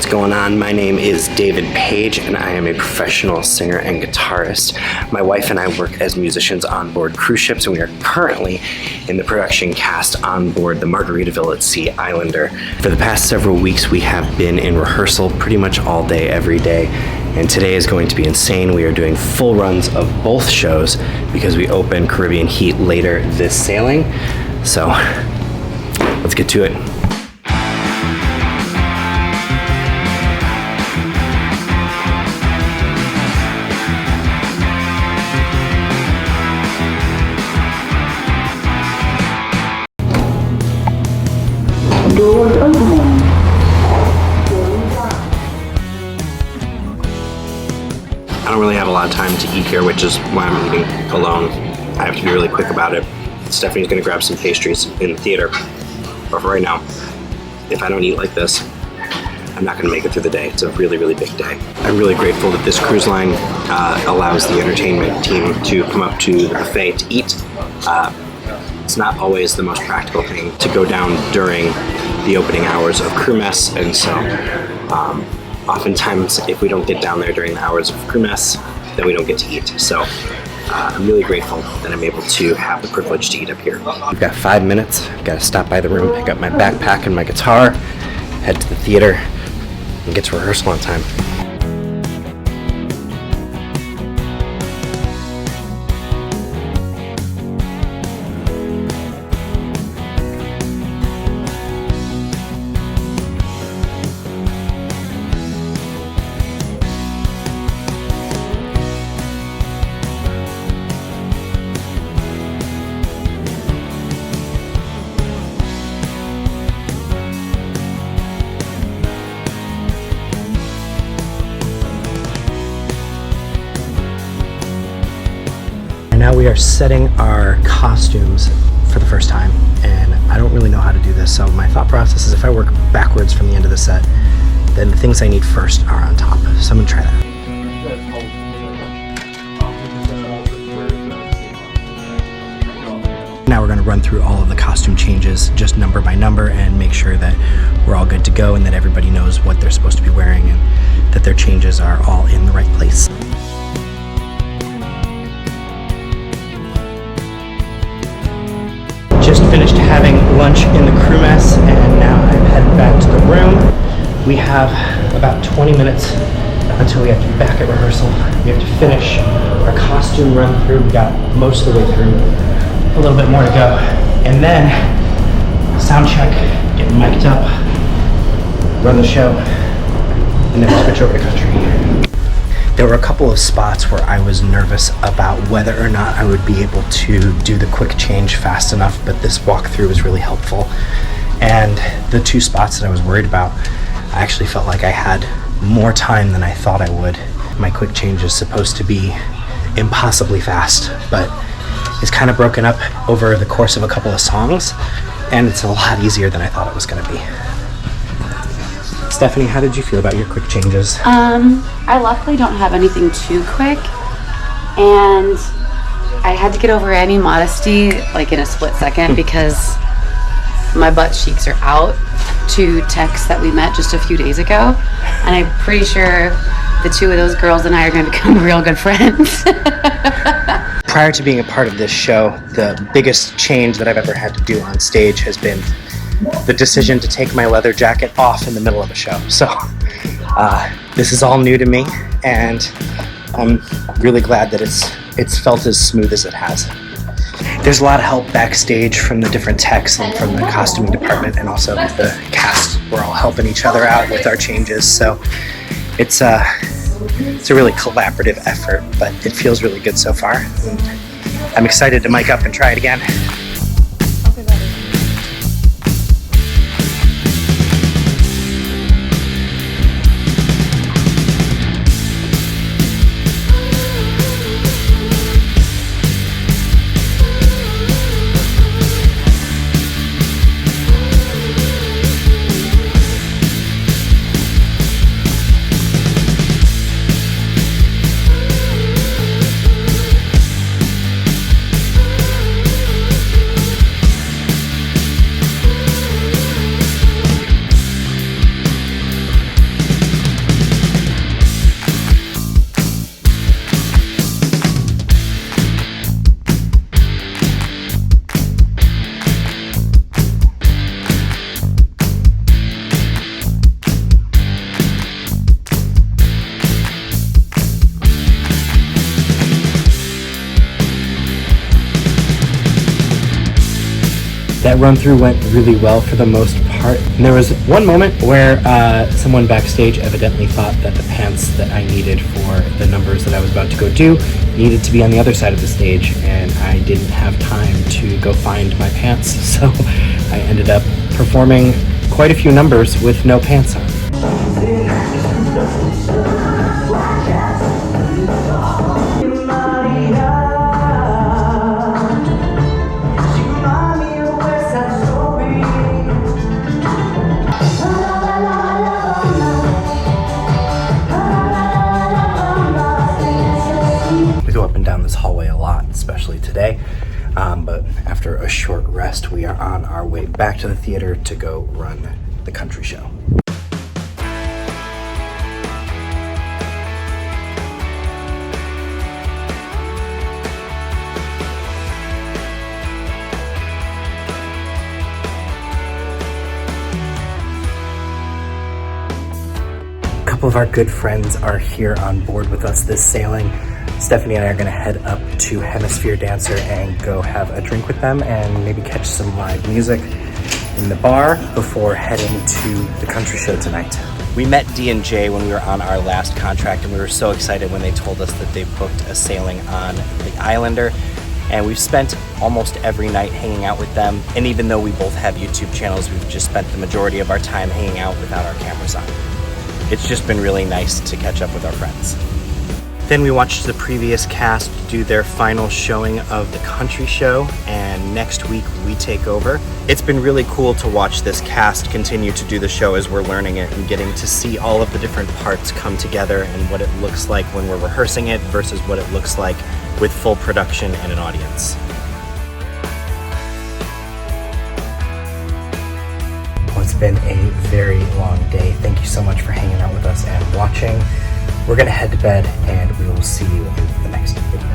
What's going on? My name is David Page and I am a professional singer and guitarist. My wife and I work as musicians on board cruise ships, and we are currently in the production cast on board the Margaritaville at Sea Islander. For the past several weeks we have been in rehearsal pretty much all day, every day, and today is going to be insane. We are doing full runs of both shows because we open Caribbean Heat later this sailing. So let's get to it. Doors opening. I don't really have a lot of time to eat here, which is why I'm eating alone. I have to be really quick about it. Stephanie's gonna grab some pastries in the theater. But for right now, if I don't eat like this, I'm not gonna make it through the day. It's a really, really big day. I'm really grateful that this cruise line allows the entertainment team to come up to the buffet to eat. It's not always the most practical thing to go down during the opening hours of crew mess, and so oftentimes if we don't get down there during the hours of crew mess, then we don't get to eat. So I'm really grateful that I'm able to have the privilege to eat up here. We've got 5 minutes. I've got to stop by the room, pick up my backpack and my guitar, head to the theater, and get to rehearsal on time. Now we are setting our costumes for the first time, and I don't really know how to do this, so my thought process is if I work backwards from the end of the set, then the things I need first are on top. So I'm gonna try that. Now we're gonna run through all of the costume changes just number by number and make sure that we're all good to go and that everybody knows what they're supposed to be wearing and that their changes are all in the right place. Just finished having lunch in the crew mess, and now I'm headed back to the room. We have about 20 minutes until we have to be back at rehearsal. We have to finish our costume run through. We got most of the way through, a little bit more to go. And then sound check, get mic'd up, run the show, and then switch over to country. There were a couple of spots where I was nervous about whether or not I would be able to do the quick change fast enough, but this walkthrough was really helpful. And the two spots that I was worried about, I actually felt like I had more time than I thought I would. My quick change is supposed to be impossibly fast, but it's kind of broken up over the course of a couple of songs, and it's a lot easier than I thought it was gonna be. Stephanie, how did you feel about your quick changes? I luckily don't have anything too quick, and I had to get over any modesty like in a split second because my butt cheeks are out to texts that we met just a few days ago, and I'm pretty sure the two of those girls and I are going to become real good friends. Prior to being a part of this show, the biggest change that I've ever had to do on stage has been the decision to take my leather jacket off in the middle of a show. So this is all new to me, and I'm really glad that it's felt as smooth as it has. There's a lot of help backstage from the different techs and from the costuming department, and also with the cast. We're all helping each other out with our changes, so it's a really collaborative effort, but it feels really good so far. And I'm excited to mic up and try it again. That run through went really well for the most part. And there was one moment where someone backstage evidently thought that the pants that I needed for the numbers that I was about to go do needed to be on the other side of the stage, and I didn't have time to go find my pants, so I ended up performing quite a few numbers with no pants on. We go up and down this hallway a lot, especially today. But after a short rest, we are on our way back to the theater to go run the country show. A couple of our good friends are here on board with us this sailing. Stephanie and I are going to head up to Hemisphere Dancer and go have a drink with them and maybe catch some live music in the bar before heading to the country show tonight. We met Dee and Jar when we were on our last contract, and we were so excited when they told us that they booked a sailing on the Islander. And we've spent almost every night hanging out with them. And even though we both have YouTube channels, we've just spent the majority of our time hanging out without our cameras on. It's just been really nice to catch up with our friends. Then we watched the previous cast do their final showing of the country show, and next week we take over. It's been really cool to watch this cast continue to do the show as we're learning it and getting to see all of the different parts come together and what it looks like when we're rehearsing it versus what it looks like with full production and an audience. Well, it's been a very long day. Thank you so much for hanging out with us and watching. We're gonna head to bed, and we will see you in the next video.